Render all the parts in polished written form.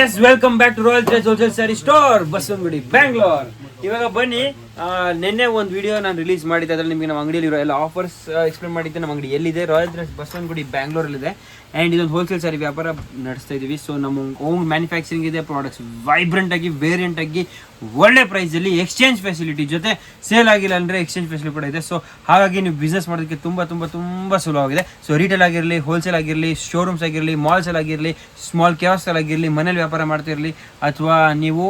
S welcome back to royal trades wholesale sari store Basavanagudi Bangalore. ಇವಾಗ ಬನ್ನಿ, ನಿನ್ನೆ ಒಂದು ವಿಡಿಯೋ ನಾನು ರಿಲೀಸ್ ಮಾಡಿದ್ದೆ. ಅದ್ರಲ್ಲಿ ನಿಮಗೆ ನಮ್ಮ ಅಂಗಡಿಯಲ್ಲಿ ಇರೋ ಎಲ್ಲ ಆಫರ್ಸ್ ಎಕ್ಸ್ಪ್ಲೇನ್ ಮಾಡಿದ್ದೆ. ನಮ್ಮ ಅಂಗಡಿ ಎಲ್ಲಿದೆ? ರಾಯಲ್ ಟ್ರೇಡ್ಸ್ ಬಸವನಗುಡಿ ಬ್ಯಾಂಗ್ಳೂರಲ್ಲಿದೆ. ಆ್ಯಂಡ್ ಇದೊಂದು ಹೋಲ್ಸೇಲ್ ಸ್ಯಾರಿ ವ್ಯಾಪಾರ ನಡೆಸ್ತಾ ಇದ್ದೀವಿ. ಸೊ ನಮ್ಮ ಓನ್ ಮ್ಯಾನುಫ್ಯಾಕ್ಚರಿಂಗ್ ಇದೆ. ಪ್ರಾಡಕ್ಟ್ಸ್ ವೈಬ್ರೆಂಟ್ ಆಗಿ, ವೇರಿಯಂಟ್ ಆಗಿ, ಒಳ್ಳೆ ಪ್ರೈಸಲ್ಲಿ, ಎಕ್ಸ್ಚೇಂಜ್ ಫೆಸಿಲಿಟಿ ಜೊತೆ ಸೇಲ್ ಆಗಿಲ್ಲ ಅಂದರೆ ಎಕ್ಸ್ಚೇಂಜ್ ಫೆಸಿಲಿಟಿ ಕೂಡ ಇದೆ. ಸೊ ಹಾಗಾಗಿ ನೀವು ಬಿಸ್ನೆಸ್ ಮಾಡೋದಕ್ಕೆ ತುಂಬ ಸುಲಭವಾಗಿದೆ. ಸೊ ರಿಟೇಲ್ ಆಗಿರಲಿ, ಹೋಲ್ಸೇಲ್ ಆಗಿರಲಿ, ಶೋರೂಮ್ಸ್ ಆಗಿರಲಿ, ಮಾಲ್ಸಲ್ಲಿ ಆಗಿರಲಿ, ಸ್ಮಾಲ್ ಕ್ಯಾಸ್ಟಲ್ಲಿ ಆಗಿರಲಿ, ಮನೇಲಿ ವ್ಯಾಪಾರ ಮಾಡ್ತಾ ಇರಲಿ, ಅಥವಾ ನೀವು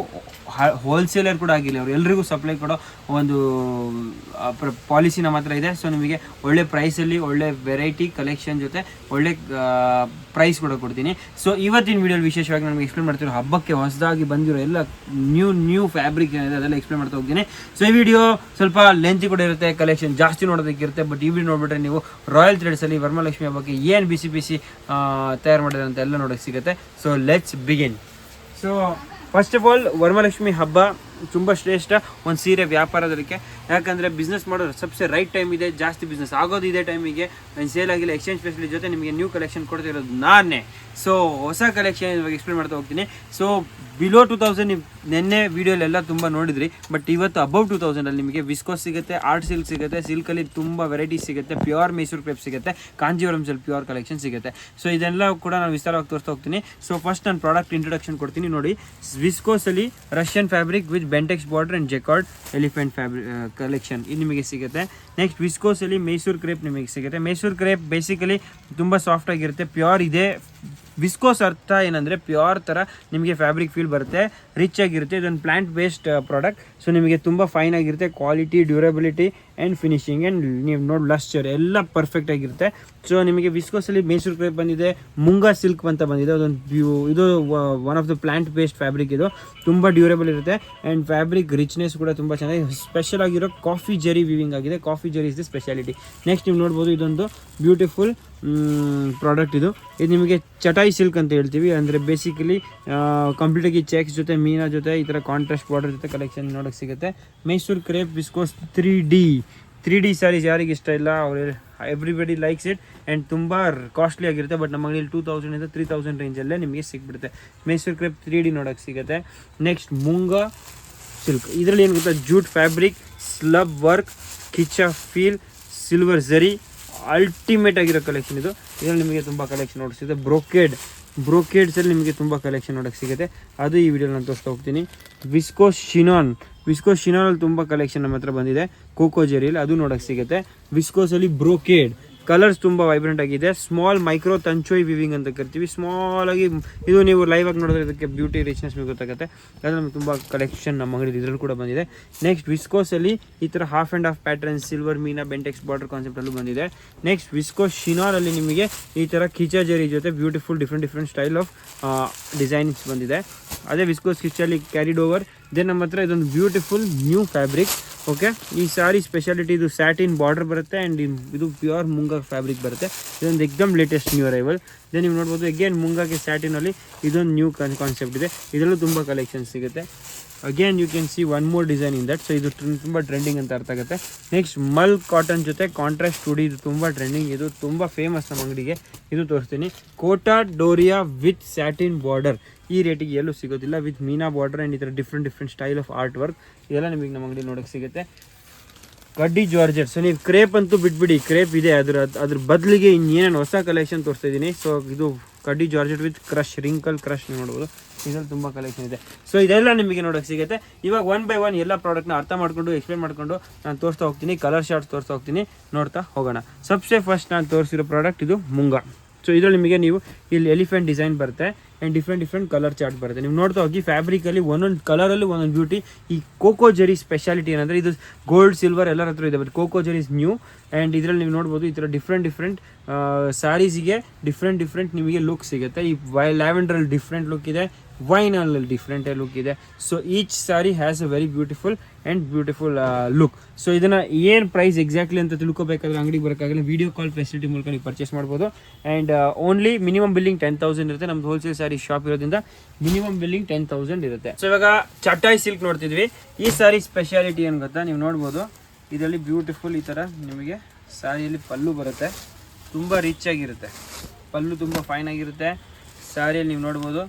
ಹೋಲ್ಸೇಲರ್ ಕೂಡ ಆಗಿರಲಿ, ಅವ್ರು ಎಲ್ರಿಗೂ ಸಪ್ಲೈ ಕೊಡೋ ಒಂದು ಪಾಲಿಸಿ ನಮ್ಮ ಹತ್ರ ಇದೆ. ಸೊ ನಿಮಗೆ ಒಳ್ಳೆ ಪ್ರೈಸಲ್ಲಿ ಒಳ್ಳೆ ವೆರೈಟಿ ಕಲೆಕ್ಷನ್ ಜೊತೆ ಒಳ್ಳೆ ಪ್ರೈಸ್ ಕೂಡ ಕೊಡ್ತೀನಿ. ಸೊ ಇವತ್ತಿನ ವಿಡಿಯೋಲಿ ವಿಶೇಷವಾಗಿ ನಮಗೆ ಎಕ್ಸ್ಪ್ಲೇನ್ ಮಾಡ್ತಿರೋ ಹಬ್ಬಕ್ಕೆ ಹೊಸದಾಗಿ ಬಂದಿರೋ ಎಲ್ಲ ನ್ಯೂ ಫ್ಯಾಬ್ರಿಕ್ ಏನಿದೆ ಅದೆಲ್ಲ ಎಕ್ಸ್ಪ್ಲೇನ್ ಮಾಡ್ತಾ ಹೋಗ್ತೀನಿ. ಸೊ ಈ ವಿಡಿಯೋ ಸ್ವಲ್ಪ ಲೆಂತಿ ಕೂಡ ಇರುತ್ತೆ, ಕಲೆಕ್ಷನ್ ಜಾಸ್ತಿ ನೋಡೋದಕ್ಕಿರುತ್ತೆ. ಬಟ್ ಈ ವಿಡಿಯೋ ನೋಡ್ಬಿಟ್ರೆ ನೀವು ರಾಯಲ್ ಟ್ರೇಡ್ಸಲ್ಲಿ ವರಮಹಾಲಕ್ಷ್ಮಿ ಹಬ್ಬಕ್ಕೆ ಏನು ಬಿಸಿ ತಯಾರು ಮಾಡಿದ್ರೆ ಅಂತ ಎಲ್ಲ ನೋಡೋಕ್ಕೆ ಸಿಗುತ್ತೆ. So let's begin. So first of all, Varamahalakshmi ಹಬ್ಬ ತುಂಬ ಶ್ರೇಷ್ಠ ಒಂದು ಸೀರೆ ವ್ಯಾಪಾರದಕ್ಕೆ. ಯಾಕಂದರೆ ಬಿಸ್ನೆಸ್ ಮಾಡೋದು ಸಬ್ಸೆ ರೈಟ್ ಟೈಮ್ ಇದೆ. ಜಾಸ್ತಿ ಬಿಸ್ನೆಸ್ ಆಗೋದು ಇದೇ ಟೈಮಿಗೆ. ಸೇಲ್ ಆಗಿಲ್ಲ, ಎಕ್ಸ್ಚೇಂಜ್ ಫೆಸಿಲಿಟಿ ಜೊತೆ ನಿಮಗೆ ನ್ಯೂ ಕಲೆಕ್ಷನ್ ಕೊಡ್ತಿರೋದು ನಾನೇ. ಸೊ ಹೊಸ ಕಲೆಕ್ಷನ್ ಇವಾಗ ಎಕ್ಸ್ಪ್ಲೇನ್ ಮಾಡ್ತಾ ಹೋಗ್ತೀನಿ. ಸೊ ಬಿಲೋ 2000 ನೀವು ನೆನ್ನೆ ವೀಡಿಯೋಲೆಲ್ಲ ತುಂಬ ನೋಡಿದ್ರಿ. ಬಟ್ ಇವತ್ತು ಅಬೌವ್ 2000 ನಿಮಗೆ ವಿಸ್ಕೋಸ್ ಸಿಗುತ್ತೆ, ಆರ್ಟ್ ಸಿಲ್ಕ್ ಸಿಗುತ್ತೆ, ಸಿಲ್ಕಲ್ಲಿ ತುಂಬ ವೆರೈಟೀಸ್ ಸಿಗುತ್ತೆ, ಪ್ಯೂರ್ ಮೈಸೂರು ಕ್ರೇಪ್ ಸಿಗುತ್ತೆ, ಕಾಂಜೀವರಮ್ಸಲ್ಲಿ ಪ್ಯೂರ್ ಕಲೆಕ್ಷನ್ ಸಿಗುತ್ತೆ. ಸೊ ಇದೆಲ್ಲ ಕೂಡ ನಾನು ವಿಸ್ತಾರವಾಗಿ ತೋರಿಸ್ತಾ ಹೋಗ್ತೀನಿ. ಸೊ ಫಸ್ಟ್ ನಾನು ಪ್ರಾಡಕ್ಟ್ ಇಂಟ್ರೊಡಕ್ಷನ್ ಕೊಡ್ತೀನಿ. ನೋಡಿ, ವಿಸ್ಕೋಸಲ್ಲಿ Russian fabric with Bentex border and jacquard elephant fabric collection ಇದು ನಿಮಗೆ ಸಿಗುತ್ತೆ. ನೆಕ್ಸ್ಟ್ ವಿಸ್ಕೋಸಲ್ಲಿ ಮೈಸೂರು ಕ್ರೇಪ್ ನಿಮಗೆ ಸಿಗುತ್ತೆ. ಮೈಸೂರು ಕ್ರೇಪ್ ಬೇಸಿಕಲಿ ತುಂಬ ಸಾಫ್ಟ್ ಆಗಿರುತ್ತೆ, ಪ್ಯೂರ್ ಇದೆ. ವಿಸ್ಕೋಸ್ ಅರ್ಥ ಏನಂದರೆ ಪ್ಯೂರ್ ಥರ ನಿಮಗೆ ಫ್ಯಾಬ್ರಿಕ್ ಫೀಲ್ ಬರುತ್ತೆ, ರಿಚ್ ಆಗಿರುತ್ತೆ. ಇದೊಂದು ಪ್ಲಾಂಟ್ ಬೇಸ್ಡ್ ಪ್ರಾಡಕ್ಟ್. ಸೊ ನಿಮಗೆ ತುಂಬ ಫೈನ್ ಆಗಿರುತ್ತೆ. Quality, durability and finishing and ನೀವು ನೋಡಿ ಲಸ್ಚರ್ ಎಲ್ಲ ಪರ್ಫೆಕ್ಟ್ ಆಗಿರುತ್ತೆ. ಸೊ ನಿಮಗೆ ವಿಸ್ಕೋಸಲ್ಲಿ ಮೈಸೂರು ಕ್ರೇಪ್ ಬಂದಿದೆ, ಮುಂಗಾ ಸಿಲ್ಕ್ ಅಂತ ಬಂದಿದೆ. ಇದು one of the plant based fabric. ಇದು ತುಂಬ ಡ್ಯೂರಬಲ್ ಇರುತ್ತೆ ಆ್ಯಂಡ್ ಫ್ಯಾಬ್ರಿಕ್ ರಿಚ್ನೆಸ್ ಕೂಡ ತುಂಬ ಚೆನ್ನಾಗಿ ಸ್ಪೆಷಲ್ ಆಗಿರೋ ಕಾಫಿ ಜರಿ ವಿವಿಂಗ್ ಆಗಿದೆ. ಕಾಫಿ ಜರಿ ಇಸ್ ದ ಸ್ಪೆಷಾಲಿಟಿ. ನೆಕ್ಸ್ಟ್ ನೀವು ನೋಡ್ಬೋದು, ಇದೊಂದು ಬ್ಯೂಟಿಫುಲ್ ಪ್ರಾಡಕ್ಟ್. ಇದು ನಿಮಗೆ ಚಟಾಯಿ ಸಿಲ್ಕ್ ಅಂತ ಹೇಳ್ತೀವಿ. ಅಂದರೆ ಬೇಸಿಕಲಿ ಕಂಪ್ಲೀಟಾಗಿ ಚೆಕ್ಸ್ ಜೊತೆ, ಮೀನಾ ಜೊತೆ, ಈ ಥರ ಕಾಂಟ್ರಾಸ್ಟ್ ಬಾರ್ಡರ್ ಜೊತೆ ಕಲೆಕ್ಷನ್ ನೋಡೋಕ್ಕೆ ಸಿಗುತ್ತೆ. Mysuru crepe viscose 3D saris ಯಾರಿಗೆ ಇಷ್ಟ ಇಲ್ಲ, ಅವರು ಎವ್ರಿಬಡಿ ಲೈಕ್ಸ್ ಇಟ್. ಆ್ಯಂಡ್ ತುಂಬ ಕಾಸ್ಟ್ಲಿ ಆಗಿರುತ್ತೆ. ಬಟ್ ನಮ್ಮ ಅಂಗಡಿಯಲ್ಲಿ 2000 3000 ರೇಂಜಲ್ಲೇ ನಿಮಗೆ ಸಿಕ್ಬಿಡುತ್ತೆ. ಮೈಸೂರು ಕ್ರೇಪ್ 3D ನೋಡೋಕ್ಕೆ ಸಿಗುತ್ತೆ. Next Munga silk. ಇದರಲ್ಲಿ ಏನು ಗೊತ್ತಾ, ಜೂಟ್ ಫ್ಯಾಬ್ರಿಕ್, ಸ್ಲಬ್ ವರ್ಕ್, ಕಿಚ್ಚಾ ಫೀಲ್, ಸಿಲ್ವರ್ ಝರಿ, ಅಲ್ಟಿಮೇಟ್ ಆಗಿರೋ ಕಲೆಕ್ಷನ್ ಇದು. ಇದರಲ್ಲಿ ನಿಮಗೆ ತುಂಬ ಕಲೆಕ್ಷನ್ ನೋಡೋಕ್ಕೆ ಸಿಗುತ್ತೆ. ಬ್ರೋಕೇಡ್ಸಲ್ಲಿ ನಿಮಗೆ ತುಂಬ ಕಲೆಕ್ಷನ್ ನೋಡೋಕ್ಕೆ ಸಿಗುತ್ತೆ. ಅದು ಈ ವಿಡಿಯೋ ನಾನು ತೋರಿಸ್ತಾ ಹೋಗ್ತೀನಿ. ವಿಸ್ಕೋಸ್ ಶಿನಾನಲ್ಲಿ ತುಂಬ ಕಲೆಕ್ಷನ್ ನಮ್ಮ ಹತ್ರ ಬಂದಿದೆ. ಕೋಕೋ ಜೆರಿಯಲ್ಲಿ ಅದು ನೋಡೋಕ್ಕೆ ಸಿಗುತ್ತೆ. ವಿಸ್ಕೋಸಲ್ಲಿ ಬ್ರೋಕೇಡ್ ಕಲರ್ಸ್ ತುಂಬ ವೈಬ್ರೆಂಟ್ ಆಗಿದೆ. ಸ್ಮಾಲ್ ಮೈಕ್ರೋ ತಂಚೋಯ್ ವಿವಿಂಗ್ ಅಂತ ಕರಿತೀವಿ. ಸ್ಮಾಲ್ ಆಗಿ ಇದು ನೀವು ಲೈವ್ ಆಗಿ ನೋಡಿದ್ರೆ ಇದಕ್ಕೆ ಬ್ಯೂಟಿ ರಿಚ್ನೆಸ್ ಗೊತ್ತಾಗುತ್ತೆ. ಅದು ನಮಗೆ ತುಂಬ ಕಲೆಕ್ಷನ್ ನಮ್ಮ ಅಂಗಡಿ ಇದರಲ್ಲಿ ಕೂಡ ಬಂದಿದೆ. ನೆಕ್ಸ್ಟ್ ವಿಸ್ಕೋಸಲ್ಲಿ ಈ ಥರ half and half pattern, silver ಮೀನಾ, ಬೆಂಟೆಕ್ಸ್ ಬಾರ್ಡರ್ ಕಾನ್ಸೆಪ್ಟಲ್ಲೂ ಬಂದಿದೆ. ನೆಕ್ಸ್ಟ್ ವಿಸ್ಕೋಸ್ ಶಿನಾರಲ್ಲಿ ನಿಮಗೆ ಈ ಥರ ಕಿಚಾ ಜರಿ ಜೊತೆ beautiful different style of designs ಬಂದಿದೆ. ಅದೇ ವಿಸ್ಕೋಸ್ ಕಿಚ್ಚಲ್ಲಿ ಕ್ಯಾರಿಡ್ ಓವರ್. ದೆನ್ ನಮ್ಮ ಹತ್ರ ಇದೊಂದು ಬ್ಯೂಟಿಫುಲ್ ನ್ಯೂ ಫ್ಯಾಬ್ರಿಕ್. ಓಕೆ, ಈ ಸಾರಿ ಸ್ಪೆಷಾಲಿಟಿ ಇದು ಸ್ಯಾಟಿನ್ ಬಾರ್ಡರ್ ಬರುತ್ತೆ ಆ್ಯಂಡ್ ಇದು ಪ್ಯೂರ್ ಮುಂಗಾ ಫ್ಯಾಬ್ರಿಕ್ ಬರುತ್ತೆ. ಇದೊಂದು ಎಕ್ದಮ್ ಲೇಟೆಸ್ಟ್ ನ್ಯೂ ಅರೈವಲ್. ದೆನ್ ನೀವು ನೋಡ್ಬೋದು, ಅಗೇನ್ ಮುಂಗಾಗೆ ಸ್ಯಾಟಿನಲ್ಲಿ ಇದೊಂದು ನ್ಯೂ ಕಾನ್ಸೆಪ್ಟ್ ಇದೆ. ಇದರಲ್ಲೂ ತುಂಬ ಕಲೆಕ್ಷನ್ ಸಿಗುತ್ತೆ. Again you can see one more design in that. So ಇದು ತುಂಬ ಟ್ರೆಂಡಿಂಗ್ ಅಂತ ಅರ್ಥ ಆಗುತ್ತೆ. ನೆಕ್ಸ್ಟ್ ಮಲ್ ಕಾಟನ್ ಜೊತೆ ಕಾಂಟ್ರಾಸ್ಟ್ ಟುಡಿ, ಇದು ತುಂಬ ಟ್ರೆಂಡಿಂಗ್, ಇದು ತುಂಬ ಫೇಮಸ್ ನಮ್ಮ ಅಂಗಡಿಗೆ. ಇದು ತೋರಿಸ್ತೀನಿ. Kota Doria with satin border. ಈ ರೇಟಿಗೆ ಎಲ್ಲೂ ಸಿಗೋದಿಲ್ಲ. ವಿತ್ ಮೀನಾ ಬಾರ್ಡರ್ ಆ್ಯಂಡ್ ಈ ಥರ different style of art work ಇದೆಲ್ಲ ನಿಮಗೆ ನಮ್ಮ ಅಂಗಡಿ ನೋಡೋಕ್ಕೆ ಸಿಗುತ್ತೆ. ಕಡ್ಡಿ ಜಾರ್ಜೆಟ್. ಸೊ ನೀವು ಕ್ರೇಪ್ ಅಂತೂ ಬಿಟ್ಬಿಡಿ, ಕ್ರೇಪ್ ಇದೆ, ಅದ್ರ ಬದಲಿಗೆ ಇನ್ನೇನೇನು ಹೊಸ ಕಲೆಕ್ಷನ್ ತೋರಿಸ್ತಾ ಇದ್ದೀನಿ. ಸೊ ಇದು ಕಡ್ಡಿ georgette with crush, wrinkle crush ನೀವು ನೋಡ್ಬೋದು. ಇದರಲ್ಲಿ ತುಂಬ ಕಲೆಕ್ಷನ್ ಇದೆ. ಸೊ ಇದೆಲ್ಲ ನಿಮಗೆ ನೋಡೋಕ್ಕೆ ಸಿಗುತ್ತೆ. ಇವಾಗ 1 by 1 ಎಲ್ಲ ಪ್ರಾಡಕ್ಟ್ನ ಅರ್ಥ ಮಾಡ್ಕೊಂಡು ಎಕ್ಸ್ಪ್ಲೇನ್ ಮಾಡ್ಕೊಂಡು ನಾನು ತೋರಿಸ್ತಾ ಹೋಗ್ತೀನಿ. ಕಲರ್ ಶಾರ್ಟ್ಸ್ ತೋರಿಸ್ತಾ ಹೋಗ್ತೀನಿ, ನೋಡ್ತಾ ಹೋಗೋಣ. ಸಬ್ಸೆ ಫಸ್ಟ್ ನಾನು ತೋರಿಸಿರೋ ಪ್ರಾಡಕ್ಟ್ ಇದು ಮುಂಗಾ. ಸೊ ಇದರಲ್ಲಿ ನಿಮಗೆ ನೀವು ಇಲ್ಲಿ ಎಲಿಫೆಂಟ್ ಡಿಸೈನ್ ಬರುತ್ತೆ ಆ್ಯಂಡ್ ಡಿಫ್ರೆಂಟ್ ಕಲರ್ ಚಾರ್ಟ್ ಬರುತ್ತೆ. ನೀವು ನೋಡ್ತಾ ಹೋಗಿ ಫ್ಯಾಬ್ರಿಕಲ್ಲಿ ಒಂದೊಂದು ಕಲರಲ್ಲಿ ಒಂದೊಂದು ಬ್ಯೂಟಿ. ಈ ಕೋಕೋ ಜೆರಿ ಸ್ಪೆಷಾಲಿಟಿ ಏನಂದರೆ ಇದು ಗೋಲ್ಡ್, ಸಿಲ್ವರ್ ಎಲ್ಲರ ಹತ್ರ ಇದೆ. But cocoa Jerry is new. And ಇದರಲ್ಲಿ ನೀವು ನೋಡ್ಬೋದು ಈ ಥರ ಡಿಫ್ರೆಂಟ್ ಸ್ಯಾರೀಸಿಗೆ ಡಿಫ್ರೆಂಟ್ ನಿಮಗೆ ಲುಕ್ ಸಿಗುತ್ತೆ. ಈ ಲ್ಯಾವೆಂಡ್ರಲ್ಲಿ ಡಿಫ್ರೆಂಟ್ ಲುಕ್ ಇದೆ, ವೈನಲ್ಲಿ ಡಿಫ್ರೆಂಟ್ ಲುಕ್ ಇದೆ. So each sari has a very beautiful look. So ಇದನ್ನು ಏನು ಪ್ರೈಸ್ ಎಕ್ಸಾಕ್ಟ್ಲಿ ಅಂತ ತಿಳ್ಕೊಬೇಕಾದ್ರೆ ಅಂಗಡಿಗೆ ಬರೋಕ್ಕಾಗಲ್ಲ, ವೀಡಿಯೋ ಕಾಲ್ ಫೆಸಿಲಿಟಿ ಮೂಲಕ ನೀವು ಪರ್ಚೇಸ್ ಮಾಡ್ಬೋದು. ಆ್ಯಂಡ್ ಓನ್ಲಿ ಮಿನಿಮಮ್ ಬಿಲ್ಲಿಂಗ್ 10,000 ಇರುತ್ತೆ. ನಮ್ದು ಹೋಲ್ಸೇಲ್ ಸ್ಯಾರಿ ಶಾಪ್ ಇರೋದ್ರಿಂದ ಮಿನಿಮಮ್ ಬಿಲ್ಲಿಂಗ್ 10,000 ಇರುತ್ತೆ. ಸೊ ಇವಾಗ ಚಟಾಯಿ ಸಿಲ್ಕ್ ನೋಡ್ತಿದ್ವಿ. ಈ ಸ್ಯಾರಿ ಸ್ಪೆಷಾಲಿಟಿ ಏನು ಗೊತ್ತಾ, ನೀವು ನೋಡ್ಬೋದು ಇದರಲ್ಲಿ ಬ್ಯೂಟಿಫುಲ್ ಈ ಥರ ನಿಮಗೆ ಸ್ಯಾರಿಯಲ್ಲಿ ಪಲ್ಲು ಬರುತ್ತೆ. ತುಂಬ ರಿಚ್ ಆಗಿರುತ್ತೆ, ಪಲ್ಲು ತುಂಬ ಫೈನ್ ಆಗಿರುತ್ತೆ. ಸ್ಯಾರಿಯಲ್ಲಿ ನೀವು ನೋಡ್ಬೋದು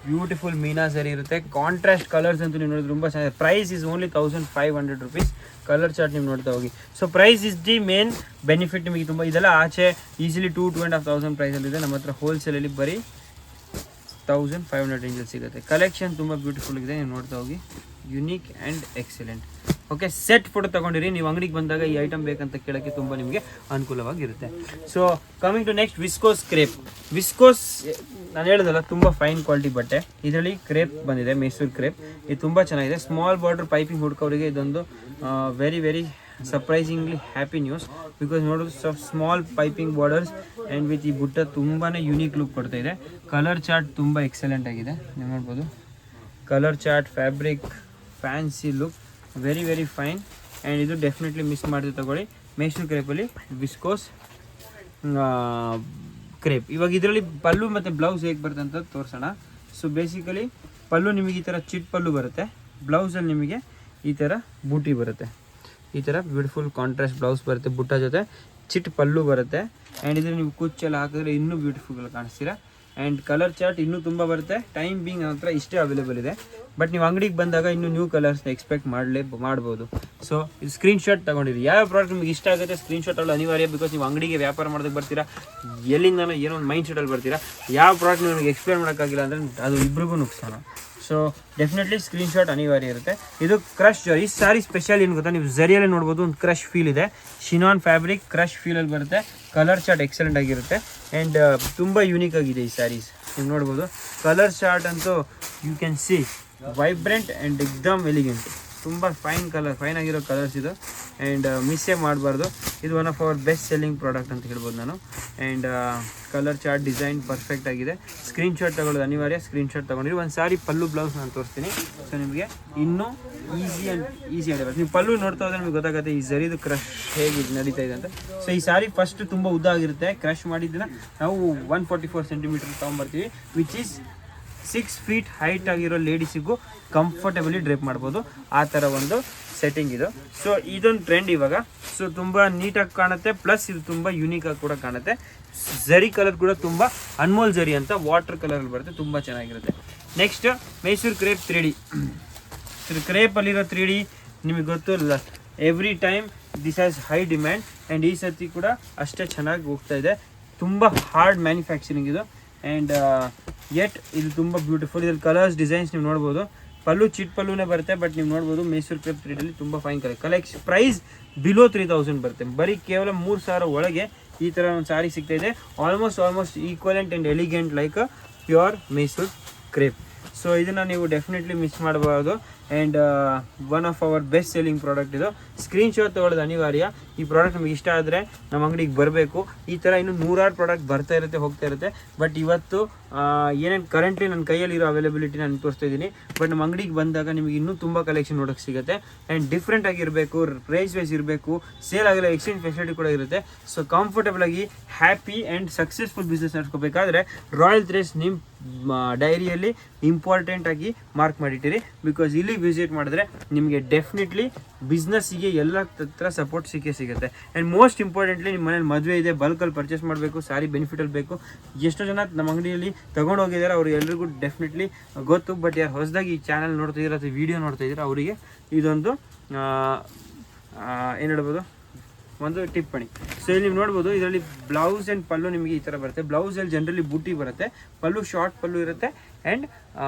ಬ್ಯೂಟಿಫುಲ್ ಮೀನಾ ಸರಿ ಇರುತ್ತೆ. ಕಾಂಟ್ರಾಸ್ಟ್ ಕಲರ್ಸ್ ಅಂತೂ ನೀವು ನೋಡಿದ್ರೆ ತುಂಬ ಚೆನ್ನಾಗಿದೆ. Price is only 1500 rupees. Colour chart ನೀವು ನೋಡ್ತಾ ಹೋಗಿ. So price is the main benefit ನಿಮಗೆ. ತುಂಬ ಇದೆಲ್ಲ ಆಚೆ ಈಸಿಲಿ 2,500 ಪ್ರೈಸಲ್ಲಿದೆ. ನಮ್ಮ ಹತ್ರ ಹೋಲ್ಸೇಲಲ್ಲಿ ಬರೀ 1500 ರೇಂಜಲ್ಲಿ ಸಿಗುತ್ತೆ. ಕಲೆಕ್ಷನ್ ತುಂಬ ಬ್ಯೂಟಿಫುಲ್ ಇದೆ, ನೀವು ನೋಡ್ತಾ ಹೋಗಿ. Unique and excellent. Okay, set photo ತೊಗೊಂಡಿರಿ. ನೀವು ಅಂಗಡಿಗೆ ಬಂದಾಗ ಈ ಐಟಮ್ ಬೇಕಂತ ಕೇಳೋಕ್ಕೆ ತುಂಬ ನಿಮಗೆ ಅನುಕೂಲವಾಗಿರುತ್ತೆ. So coming to next, viscose crepe. Viscose ನಾನು ಹೇಳೋದಲ್ಲ, ತುಂಬ ಫೈನ್ ಕ್ವಾಲಿಟಿ ಬಟ್ಟೆ. ಇದರಲ್ಲಿ ಕ್ರೇಪ್ ಬಂದಿದೆ, ಮೈಸೂರು ಕ್ರೇಪ್. ಇದು ತುಂಬ ಚೆನ್ನಾಗಿದೆ. ಸ್ಮಾಲ್ ಬಾರ್ಡರ್ ಪೈಪಿಂಗ್ ಹುಡ್ಕೋರಿಗೆ ಇದೊಂದು very very surprisingly happy news. Because ನೋಡೋದು small piping borders and with ಈ ಬುಟ್ಟ ತುಂಬಾ ಯುನೀಕ್ ಲುಕ್ ಕೊಡ್ತಾ ಇದೆ. ಕಲರ್ ಚಾರ್ಟ್ ತುಂಬ ಎಕ್ಸಲೆಂಟ್ ಆಗಿದೆ, ನೀವು ನೋಡ್ಬೋದು. Colour chart, fabric, fancy look, very very fine. And ಇದು ಡೆಫಿನೆಟ್ಲಿ ಮಿಸ್ ಮಾಡಿದ್ರೆ ತಗೊಳ್ಳಿ. ಮೈಸೂರು ಕ್ರೇಪಲ್ಲಿ ವಿಸ್ಕೋಸ್ ಕ್ರೇಪ್. ಇವಾಗ ಇದರಲ್ಲಿ ಪಲ್ಲು ಮತ್ತು ಬ್ಲೌಸ್ ಹೇಗೆ ಬರುತ್ತೆ ಅಂತ ತೋರಿಸೋಣ. ಸೊ ಬೇಸಿಕಲಿ ಪಲ್ಲು ನಿಮಗೆ ಈ ಥರ ಚಿಟ್ ಪಲ್ಲು ಬರುತ್ತೆ. ಬ್ಲೌಸಲ್ಲಿ ನಿಮಗೆ ಈ ಥರ ಬೂಟಿ ಬರುತ್ತೆ. ಈ ಥರ ಬ್ಯೂಟಿಫುಲ್ ಕಾಂಟ್ರಾಸ್ಟ್ ಬ್ಲೌಸ್ ಬರುತ್ತೆ, ಬುಟ್ಟ ಜೊತೆ ಚಿಟ್ ಪಲ್ಲು ಬರುತ್ತೆ. ಆ್ಯಂಡ್ ಇದ್ರೆ ನೀವು ಕುಚ್ಚೆಲ್ಲ ಹಾಕಿದ್ರೆ ಇನ್ನೂ ಬ್ಯೂಟಿಫುಲ್ ಕಾಣಿಸ್ತೀರಾ. ಆ್ಯಂಡ್ ಕಲರ್ ಚಾರ್ಟ್ ಇನ್ನೂ ತುಂಬ ಬರುತ್ತೆ. ಟೈಮ್ ಬೀಂಗ್ ನನ್ನ ಹತ್ರ ಇಷ್ಟೇ ಅವೈಲೇಬಲ್ ಇದೆ. ಬಟ್ ನೀವು ಅಂಗಡಿಗೆ ಬಂದಾಗ ಇನ್ನೂ ನ್ಯೂ ಕಲರ್ಸ್ನ ಎಕ್ಸ್ಪೆಕ್ಟ್ ಮಾಡ್ಬೋದು. ಸೊ ಇದು ಸ್ಕ್ರೀನ್ಶಾಟ್ ತೊಗೊಂಡಿರಿ. ಯಾವ ಪ್ರಾಡಕ್ಟ್ ನಿಮಗೆ ಇಷ್ಟ ಆಗುತ್ತೆ ಸ್ಕ್ರೀನ್ಶಾಟ್ ಅಲ್ಲ ಅನಿವಾರ್ಯ. ಬಿಕಾಸ್ ನೀವು ಅಂಗಡಿಗೆ ವ್ಯಾಪಾರ ಮಾಡೋದಕ್ಕೆ ಬರ್ತೀರಾ, ಎಲ್ಲಿಂದನೋ ಏನೋ ಒಂದು ಮೈಂಡ್ ಸೆಟಲ್ಲಿ ಬರ್ತೀರಾ. ಯಾವ ಪ್ರಾಡಕ್ಟ್ ನಿಮಗೆ ಎಕ್ಸ್ಪ್ಲೇನ್ ಮಾಡೋಕ್ಕಾಗಿಲ್ಲ ಅಂದರೆ ಅದು ಇಬ್ರಿಗೂ ನುಕ್ಸಾನ. ಸೊ ಡೆಫಿನೆಟ್ಲಿ ಸ್ಕ್ರೀನ್ಶಾಟ್ ಅನಿವಾರ್ಯ ಇರುತ್ತೆ. ಇದು ಕ್ರಶ್ ಜರಿ. ಈ ಸಾರಿ ಸ್ಪೆಷಲ್ ಏನು ಗೊತ್ತಾ, ನೀವು ಜರಿಯಲ್ಲೇ ನೋಡ್ಬೋದು ಒಂದು ಕ್ರಶ್ ಫೀಲ್ ಇದೆ. ಶಿನಾನ್ ಫ್ಯಾಬ್ರಿಕ್ ಕ್ರಶ್ ಫೀಲಲ್ಲಿ ಬರುತ್ತೆ. ಕಲರ್ ಚಾರ್ಟ್ ಎಕ್ಸಲೆಂಟ್ ಆಗಿರುತ್ತೆ. ಆ್ಯಂಡ್ ತುಂಬ ಯೂನಿಕ್ ಆಗಿದೆ ಈ ಸ್ಯಾರೀಸ್, ನೀವು ನೋಡ್ಬೋದು. ಕಲರ್ ಚಾರ್ಟ್ ಅಂತೂ you can see vibrant and ಎಕ್ದಮ್ ಎಲಿಗೆಂಟ್. ತುಂಬ ಫೈನ್ ಕಲರ್, ಫೈನ್ ಆಗಿರೋ ಕಲರ್ಸ್ ಇದು. ಆ್ಯಂಡ್ ಮಿಸ್ಸೇ ಮಾಡಬಾರ್ದು. ಇದು one of our best selling product ಅಂತ ಹೇಳ್ಬೋದು ನಾನು. And colour chart design perfect ಆಗಿದೆ. ಸ್ಕ್ರೀನ್ಶಾಟ್ ತಗೊಳ್ಳೋದು ಅನಿವಾರ್ಯ. ಸ್ಕ್ರೀನ್ಶಾಟ್ ತೊಗೊಂಡಿರಿ. ಒಂದು ಸಾರಿ ಪಲ್ಲು ಬ್ಲೌಸ್ ನಾನು ತೋರಿಸ್ತೀನಿ. ಸೊ ನಿಮಗೆ ಇನ್ನೂ ಈಸಿ ಆಗಿದೆ. ನೀವು ಪಲ್ಲು ನೋಡ್ತಾ ಹೋದ್ರೆ ನಿಮಗೆ ಗೊತ್ತಾಗುತ್ತೆ ಈ ಜರಿದು ಕ್ರಶ್ ಹೇಗೆ ನಡೀತಾ ಇದೆ ಅಂತ. ಸೊ ಈ ಸಾರಿ ಫಸ್ಟ್ ತುಂಬ ಉದ್ದ ಆಗಿರುತ್ತೆ. ಕ್ರಶ್ ಮಾಡಿದ್ದನ್ನ ನಾವು 144 ಸೆಂಟಿಮೀಟರ್ ತೊಗೊಂಬರ್ತೀವಿ, ವಿಚ್ ಈಸ್ 6 feet ಹೈಟ್ ಆಗಿರೋ ಲೇಡೀಸಿಗೂ ಕಂಫರ್ಟೇಬಲಿ ಡ್ರೇಪ್ ಮಾಡ್ಬೋದು. ಆ ಥರ ಒಂದು ಸೆಟ್ಟಿಂಗ್ ಇದು. ಸೊ ಇದೊಂದು ಟ್ರೆಂಡ್ ಇವಾಗ. ಸೊ ತುಂಬ ನೀಟಾಗಿ ಕಾಣುತ್ತೆ, ಪ್ಲಸ್ ಇದು ತುಂಬ ಯೂನಿಕಾಗಿ ಕೂಡ ಕಾಣುತ್ತೆ. ಜರಿ ಕಲರ್ ಕೂಡ ತುಂಬ ಅನ್ಮೋಲ್ ಜರಿ ಅಂತ ವಾಟರ್ ಕಲರಲ್ಲಿ ಬರುತ್ತೆ, ತುಂಬ ಚೆನ್ನಾಗಿರುತ್ತೆ. Next Mysuru crepe 3D. ಕ್ರೇಪಲ್ಲಿರೋ 3D ನಿಮಗೆ ಗೊತ್ತು, every time this has high demand. And ಈ ಸರ್ತಿ ಕೂಡ ಅಷ್ಟೇ ಚೆನ್ನಾಗಿ ಹೋಗ್ತಾ ಇದೆ. ತುಂಬ ಹಾರ್ಡ್ ಮ್ಯಾನುಫ್ಯಾಕ್ಚರಿಂಗ್ ಇದು. ಆ್ಯಂಡ್ ಯೆಟ್ ಇದು ತುಂಬ ಬ್ಯೂಟಿಫುಲ್. ಇದ್ರಲ್ಲಿ ಕಲರ್ಸ್ ಡಿಸೈನ್ಸ್ ನೀವು ನೋಡ್ಬೋದು. ಪಲ್ಲು ಚಿಟ್ ಪಲ್ಲುನೇ ಬರುತ್ತೆ. ಬಟ್ ನೀವು ನೋಡ್ಬೋದು ಮೈಸೂರು ಕ್ರೇಪ್ 3D ತುಂಬ ಫೈನ್ ಕಲೆಕ್ಷನ್. ಪ್ರೈಸ್ ಬಿಲೋ 3000 ಬರುತ್ತೆ. ಬರೀ ಕೇವಲ 3000 ಒಳಗೆ ಈ ಥರ ಒಂದು ಸಾರಿ ಸಿಗ್ತಾ ಇದೆ. Almost equivalent and elegant like pure Mysuru crepe. So ಇದನ್ನು ನೀವು ಡೆಫಿನೆಟ್ಲಿ ಮಿಸ್ ಮಾಡಬಾರ್ದು. And one of our best selling product ಇದು. ಸ್ಕ್ರೀನ್ಶಾಟ್ ತೊಗೊಳ್ಳೋದು ಅನಿವಾರ್ಯ. ಈ ಪ್ರಾಡಕ್ಟ್ ನಮಗೆ ಇಷ್ಟ ಆದರೆ ನಮ್ಮ ಅಂಗಡಿಗೆ ಬರಬೇಕು. ಈ ಥರ ಇನ್ನೂ 100 ಪ್ರಾಡಕ್ಟ್ ಬರ್ತಾ ಇರುತ್ತೆ, ಹೋಗ್ತಾ ಇರುತ್ತೆ. ಬಟ್ ಇವತ್ತು ಏನೇನು ಕರೆಂಟ್ಲಿ ನನ್ನ ಕೈಯಲ್ಲಿರೋ ಅವೈಲಬಿಲಿಟಿ ನಾನು ತೋರಿಸ್ತಾ ಇದ್ದೀನಿ. ಬಟ್ ನಮ್ಮ ಅಂಗಡಿಗೆ ಬಂದಾಗ ನಿಮಗೆ ಇನ್ನೂ ತುಂಬ ಕಲೆಕ್ಷನ್ ನೋಡೋಕ್ಕೆ ಸಿಗುತ್ತೆ. ಆ್ಯಂಡ್ ಡಿಫ್ರೆಂಟ್ ಆಗಿರಬೇಕು, ಪ್ರೈಸ್ ವೈಸ್ ಇರಬೇಕು, ಸೇಲ್ ಆಗಿಲ್ಲ, ಎಕ್ಸ್ಚೇಂಜ್ ಫೆಸಿಲಿಟಿ ಕೂಡ ಇರುತ್ತೆ. ಸೊ ಕಂಫರ್ಟೇಬಲ್ ಆಗಿ ಹ್ಯಾಪಿ ಆ್ಯಂಡ್ ಸಕ್ಸಸ್ಫುಲ್ ಬಿಸ್ನೆಸ್ ನಡೆಸ್ಕೋಬೇಕಾದ್ರೆ ರಾಯಲ್ ಥ್ರೆಡ್ಸ್ ನಿಮ್ಮ ಡೈರಿಯಲ್ಲಿ ಇಂಪಾರ್ಟೆಂಟ್ ಆಗಿ ಮಾರ್ಕ್ ಮಾಡಿಟ್ಟಿರಿ. ಬಿಕಾಸ್ ಇಲ್ಲಿ ವಿಸಿಟ್ ಮಾಡಿದ್ರೆ ನಿಮಗೆ ಡೆಫಿನೆಟ್ಲಿ ಬಿಸ್ನೆಸ್ಸಿಗೆ ಎಲ್ಲ ಥರ ಸಪೋರ್ಟ್ ಸಿಗುತ್ತೆ. ಆ್ಯಂಡ್ ಮೋಸ್ಟ್ ಇಂಪಾರ್ಟೆಂಟ್ಲಿ ನಿಮ್ಮ ಮನೇಲಿ ಮದುವೆ ಇದೆ, ಬಲ್ಕಲ್ಲಿ ಪರ್ಚೇಸ್ ಮಾಡಬೇಕು, ಸಾರಿ ಬೆನಿಫಿಟಲ್ಲಿ ಬೇಕು. ಎಷ್ಟೋ ಜನ ನಮ್ಮ ಅಂಗಡಿಯಲ್ಲಿ ತೊಗೊಂಡು ಹೋಗಿದ್ದಾರೆ, ಅವ್ರು ಎಲ್ರಿಗೂ ಡೆಫಿನೆಟ್ಲಿ ಗೊತ್ತು. ಬಟ್ ಯಾರು ಹೊಸದಾಗಿ ಈ ಚಾನಲ್ ನೋಡ್ತಾ ಇದ್ದೀರಾ ಅಥವಾ ವೀಡಿಯೋ ನೋಡ್ತಾ ಇದ್ದೀರಾ ಅವರಿಗೆ ಇದೊಂದು ಏನು ಹೇಳ್ಬೋದು, ಒಂದು ಟಿಪ್ಪಣಿ. ಸೊ ಇಲ್ಲಿ ನೀವು ನೋಡ್ಬೋದು, ಇದರಲ್ಲಿ ಬ್ಲೌಸ್ ಆ್ಯಂಡ್ ಪಲ್ಲು ನಿಮಗೆ ಈ ಥರ ಬರುತ್ತೆ. ಬ್ಲೌಸಲ್ಲಿ ಜನರಲಿ ಬೂಟಿ ಬರುತ್ತೆ, ಪಲ್ಲು ಶಾರ್ಟ್ ಪಲ್ಲು ಇರುತ್ತೆ. ಆ್ಯಂಡ್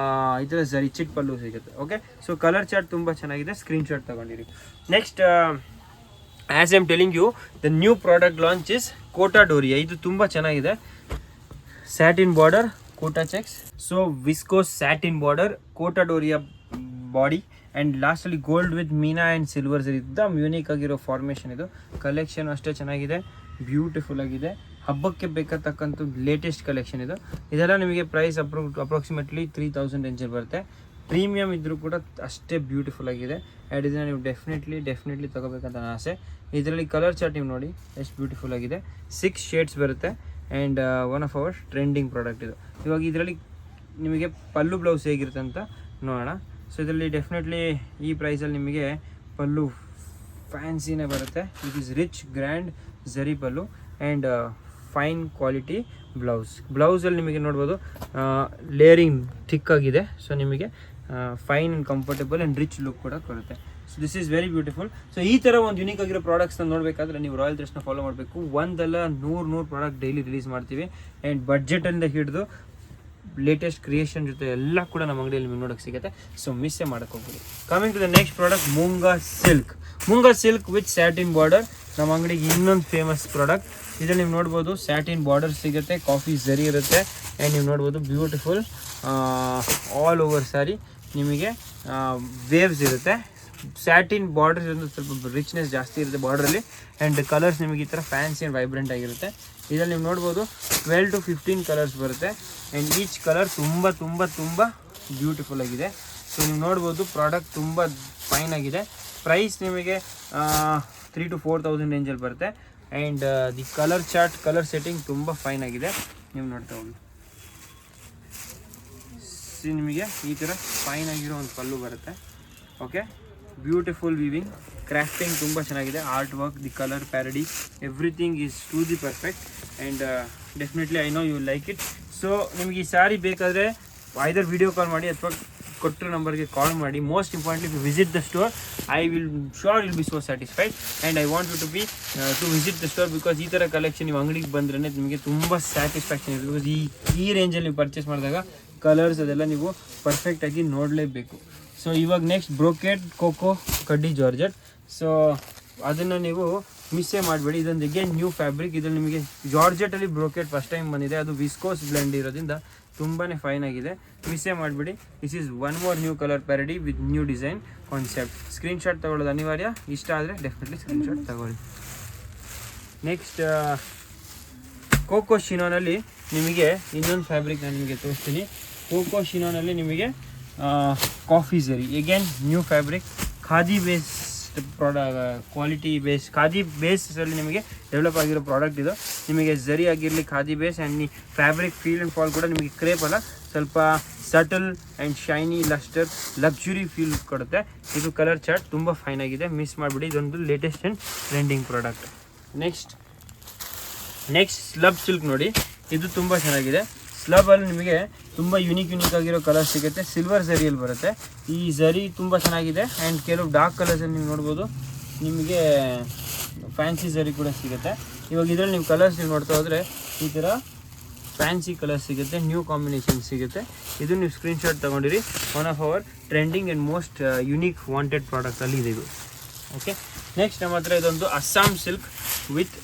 ಈ ಥರ ಜರಿ ಚಿಟ್ ಪಲ್ಲು ಸಿಗುತ್ತೆ. ಓಕೆ, ಸೊ ಕಲರ್ ಚಾರ್ಟ್ ತುಂಬ ಚೆನ್ನಾಗಿದೆ. ಸ್ಕ್ರೀನ್ಶಾಟ್ ತೊಗೊಂಡಿರಿ. Next, as I am telling you, the new product launch is Kota Doria. ಇದು ತುಂಬ ಚೆನ್ನಾಗಿದೆ. Satin border, Kota checks. So viscose satin border, Kota Doria body. And ಲಾಸ್ಟಲ್ಲಿ gold with meena and silver zari. ಇದ್ದಮ್ ಯೂನಿಕ್ ಆಗಿರೋ ಫಾರ್ಮೇಷನ್ ಇದು. ಕಲೆಕ್ಷನ್ ಅಷ್ಟೇ ಚೆನ್ನಾಗಿದೆ, ಬ್ಯೂಟಿಫುಲ್ ಆಗಿದೆ. ಹಬ್ಬಕ್ಕೆ ಬೇಕಾಗ್ತಕ್ಕಂಥ ಲೇಟೆಸ್ಟ್ ಕಲೆಕ್ಷನ್ ಇದು. ಇದೆಲ್ಲ ನಿಮಗೆ ಪ್ರೈಸ್ ಅಪ್ರಾಕ್ಸಿಮೇಟ್ಲಿ 3000 ರೇಂಜಲ್ಲಿ ಬರುತ್ತೆ. ಪ್ರೀಮಿಯಮ್ ಇದ್ದರೂ ಕೂಡ ಅಷ್ಟೇ ಬ್ಯೂಟಿಫುಲ್ ಆಗಿದೆ. ಆ್ಯಂಡ್ ಇದನ್ನು ನೀವು ಡೆಫಿನೆಟ್ಲಿ ತೊಗೋಬೇಕಂತ ನನ್ನ ಆಸೆ. ಇದರಲ್ಲಿ ಕಲರ್ ಚಾರ್ಟ್ ನೀವು ನೋಡಿ ಎಷ್ಟು ಬ್ಯೂಟಿಫುಲ್ ಆಗಿದೆ. 6 ಶೇಡ್ಸ್ ಬರುತ್ತೆ. And one of our trending product ಇದು. ಇವಾಗ ಇದರಲ್ಲಿ ನಿಮಗೆ ಪಲ್ಲು ಬ್ಲೌಸ್ ಹೇಗಿರುತ್ತೆ ಅಂತ ನೋಡೋಣ. ಸೊ ಇದರಲ್ಲಿ ಡೆಫಿನೆಟ್ಲಿ ಈ ಪ್ರೈಸಲ್ಲಿ ನಿಮಗೆ ಪಲ್ಲು ಫ್ಯಾನ್ಸಿನೇ ಬರುತ್ತೆ. ಇಟ್ ಈಸ್ ರಿಚ್ ಗ್ರ್ಯಾಂಡ್ ಜರಿ ಪಲ್ಲು ಆ್ಯಂಡ್ ಫೈನ್ ಕ್ವಾಲಿಟಿ ಬ್ಲೌಸಲ್ಲಿ ನಿಮಗೆ ನೋಡ್ಬೋದು ಲೇಯರಿಂಗ್ ಥಿಕ್ ಆಗಿದೆ. ಸೊ ನಿಮಗೆ fine and comfortable and rich look ಕೂಡ ಕೊಡುತ್ತೆ. So this is very beautiful. So ಈ ಥರ ಒಂದು ಯುನೀಕ್ ಆಗಿರೋ ಪ್ರಾಡಕ್ಟ್ಸ್ನ ನೋಡಬೇಕಾದ್ರೆ ನೀವು ರಾಯಲ್ ಥ್ರೆಡ್ಸ್ನ ಫಾಲೋ ಮಾಡಬೇಕು. ಒಂದಲ್ಲ 100 ಪ್ರಾಡಕ್ಟ್ ಡೈಲಿ ರಿಲೀಸ್ ಮಾಡ್ತೀವಿ. ಆ್ಯಂಡ್ ಬಡ್ಜೆಟಿಂದ ಹಿಡಿದು ಲೇಟೆಸ್ಟ್ ಕ್ರಿಯೇಷನ್ ಜೊತೆ ಎಲ್ಲ ಕೂಡ ನಮ್ಮ ಅಂಗಡಿಯಲ್ಲಿ ನಿಮಗೆ ನೋಡೋಕ್ಕೆ ಸಿಗುತ್ತೆ. ಸೊ ಮಿಸ್ಸೇ ಮಾಡೋಕ್ಕೆ ಹೋಗ್ಬೋದು. Coming to the next product, munga silk with satin border. ನಮ್ಮ ಅಂಗಡಿಗೆ ಇನ್ನೊಂದು ಫೇಮಸ್ ಪ್ರಾಡಕ್ಟ್. ಇದರಲ್ಲಿ ನೀವು ನೋಡ್ಬೋದು ಸ್ಯಾಟಿನ್ ಬಾರ್ಡರ್ ಸಿಗುತ್ತೆ, ಕಾಫಿ ಝರಿ ಇರುತ್ತೆ. ಆ್ಯಂಡ್ ನೀವು ನೋಡ್ಬೋದು ಬ್ಯೂಟಿಫುಲ್ ಆಲ್ ಓವರ್ ಸ್ಯಾರಿ ನಿಮಗೆ ವೇವ್ಸ್ ಇರುತ್ತೆ. ಸ್ಯಾಟಿನ್ ಬಾರ್ಡರ್ ಒಂದು ಸ್ವಲ್ಪ ರಿಚ್ನೆಸ್ ಜಾಸ್ತಿ ಇರುತ್ತೆ ಬಾರ್ಡ್ರಲ್ಲಿ. ಆ್ಯಂಡ್ ಕಲರ್ಸ್ ನಿಮಗೆ ಈ ಥರ ಫ್ಯಾನ್ಸಿ ಆ್ಯಂಡ್ ವೈಬ್ರೆಂಟ್ ಆಗಿರುತ್ತೆ. ಇದರಲ್ಲಿ ನೀವು ನೋಡ್ಬೋದು 12 to 15 ಕಲರ್ಸ್ ಬರುತ್ತೆ. ಆ್ಯಂಡ್ ಈಚ್ ಕಲರ್ ತುಂಬ ತುಂಬ ತುಂಬ ಬ್ಯೂಟಿಫುಲ್ ಆಗಿದೆ. ಸೊ ನೀವು ನೋಡ್ಬೋದು ಪ್ರಾಡಕ್ಟ್ ತುಂಬ ಫೈನ್ ಆಗಿದೆ. ಪ್ರೈಸ್ ನಿಮಗೆ 3,000 to 4,000 ರೇಂಜಲ್ಲಿ ಬರುತ್ತೆ. And the colour chart, colour setting ತುಂಬ ಫೈನ್ ಆಗಿದೆ. ನೀವು ನೋಡ್ತಾ ಹೋಗಿ ನಿಮಗೆ ಈ ಥರ ಫೈನ್ ಆಗಿರೋ ಒಂದು ಪಲ್ಲು ಬರುತ್ತೆ. ಓಕೆ, ಬ್ಯೂಟಿಫುಲ್ ವೀವಿಂಗ್, ಕ್ರಾಫ್ಟಿಂಗ್ ತುಂಬ ಚೆನ್ನಾಗಿದೆ. Art work, the colour parody, everything is to the perfect. And definitely I know you like it. So ನಿಮಗೆ ಈ ಸ್ಯಾರಿ ಬೇಕಾದರೆ ಐದರ್ ವಿಡಿಯೋ ಕಾಲ್ ಮಾಡಿ ಅಥವಾ ಕೊಟ್ಟಿರೋ ನಂಬರ್ಗೆ ಕಾಲ್ ಮಾಡಿ. Most importantly if you visit the store, I will will be so satisfied. And I want you to visit the store because ಈ ಥರ ಕಲೆಕ್ಷನ್ ನೀವು ಅಂಗಡಿಗೆ ಬಂದ್ರೆ ನಿಮಗೆ ತುಂಬ ಸ್ಯಾಟಿಸ್ಫ್ಯಾಕ್ಷನ್ ಇರುತ್ತೆ. ಬಿಕಾಸ್ ಈ ರೇಂಜಲ್ಲಿ ನೀವು ಪರ್ಚೇಸ್ ಮಾಡಿದಾಗ ಕಲರ್ಸ್ ಅದೆಲ್ಲ ನೀವು ಪರ್ಫೆಕ್ಟಾಗಿ ನೋಡಲೇಬೇಕು. ಸೊ ಇವಾಗ ನೆಕ್ಸ್ಟ್ ಬ್ರೋಕೆಟ್ ಕೋಕೋ ಕಡ್ಡಿ ಜಾರ್ಜೆಟ್. ಸೊ ಅದನ್ನು ನೀವು ಮಿಸ್ಸೇ ಮಾಡಬೇಡಿ. ಇದೊಂದು ಅಗೇನ್ ನ್ಯೂ ಫ್ಯಾಬ್ರಿಕ್. ಇದರಲ್ಲಿ ನಿಮಗೆ ಜಾರ್ಜೆಟಲ್ಲಿ ಬ್ರೋಕೆಟ್ ಫಸ್ಟ್ ಟೈಮ್ ಬಂದಿದೆ. ಅದು ವಿಸ್ಕೋಸ್ ಬ್ಲೆಂಡ್ ಇರೋದ್ರಿಂದ ತುಂಬಾ ಫೈನ್ ಆಗಿದೆ. ಮಿಸ್ಸೇ ಮಾಡಬೇಡಿ. This is one more new colour parody with new design concept. Screenshot ತೊಗೊಳ್ಳೋದು ಅನಿವಾರ್ಯ. ಇಷ್ಟ ಆದರೆ ಡೆಫಿನೆಟ್ಲಿ ಸ್ಕ್ರೀನ್ಶಾಟ್ ತಗೊಳ್ಳಿ. ನೆಕ್ಸ್ಟ್ ಕೋಕೋ ಶಿನೋನಲ್ಲಿ ನಿಮಗೆ ಇನ್ನೊಂದು ಫ್ಯಾಬ್ರಿಕ್ ನಾನು ನಿಮಗೆ ತೋರಿಸ್ತೀನಿ. ಕೋಕೋ ಶಿನೋನಲ್ಲಿ ನಿಮಗೆ coffee zari, again new fabric, khadi based quality base, khadi ಬೇಸಲ್ಲಿ ನಿಮಗೆ ಡೆವಲಪ್ ಆಗಿರೋ ಪ್ರಾಡಕ್ಟ್ ಇದು. ನಿಮಗೆ ಝರಿ ಆಗಿರಲಿ, khadi base. And fabric feel and fall ಕೂಡ ನಿಮಗೆ ಕ್ರೇಪ್ ಅಲ್ಲ, ಸ್ವಲ್ಪ subtle and shiny lustre luxury feel ಕೊಡುತ್ತೆ. ಇದು ಕಲರ್ ಚಾರ್ಟ್ ತುಂಬ ಫೈನ್ ಆಗಿದೆ, ಮಿಸ್ ಮಾಡಿಬಿಡಿ. ಇದೊಂದು latest and trending product. Next slub silk ನೋಡಿ, ಇದು ತುಂಬ ಚೆನ್ನಾಗಿದೆ. ಸ್ಲಬಲ್ಲಿ ನಿಮಗೆ ತುಂಬ ಯುನೀಕ್ ಆಗಿರೋ ಕಲರ್ ಸಿಗುತ್ತೆ. ಸಿಲ್ವರ್ ಝರಿಯಲ್ಲಿ ಬರುತ್ತೆ. ಈ ಝರಿ ತುಂಬ ಚೆನ್ನಾಗಿದೆ. ಆ್ಯಂಡ್ ಕೆಲವು ಡಾರ್ಕ್ ಕಲರ್ಸಲ್ಲಿ ನೀವು ನೋಡ್ಬೋದು ನಿಮಗೆ ಫ್ಯಾನ್ಸಿ ಝರಿ ಕೂಡ ಸಿಗುತ್ತೆ. ಇವಾಗ ಇದರಲ್ಲಿ ನೀವು ಕಲರ್ಸ್ ನೀವು ನೋಡ್ತಾ ಹೋದರೆ ಈ ಥರ ಫ್ಯಾನ್ಸಿ ಕಲರ್ ಸಿಗುತ್ತೆ, ನ್ಯೂ ಕಾಂಬಿನೇಷನ್ ಸಿಗುತ್ತೆ. ಇದು ನೀವು ಸ್ಕ್ರೀನ್ಶಾಟ್ ತೊಗೊಂಡಿರಿ. One of our trending and most unique wanted ಪ್ರಾಡಕ್ಟಲ್ಲಿ ಇದೆ ಇದು. ಓಕೆ, ನೆಕ್ಸ್ಟ್ ನಮ್ಮ ಹತ್ರ ಇದೊಂದು Assam silk with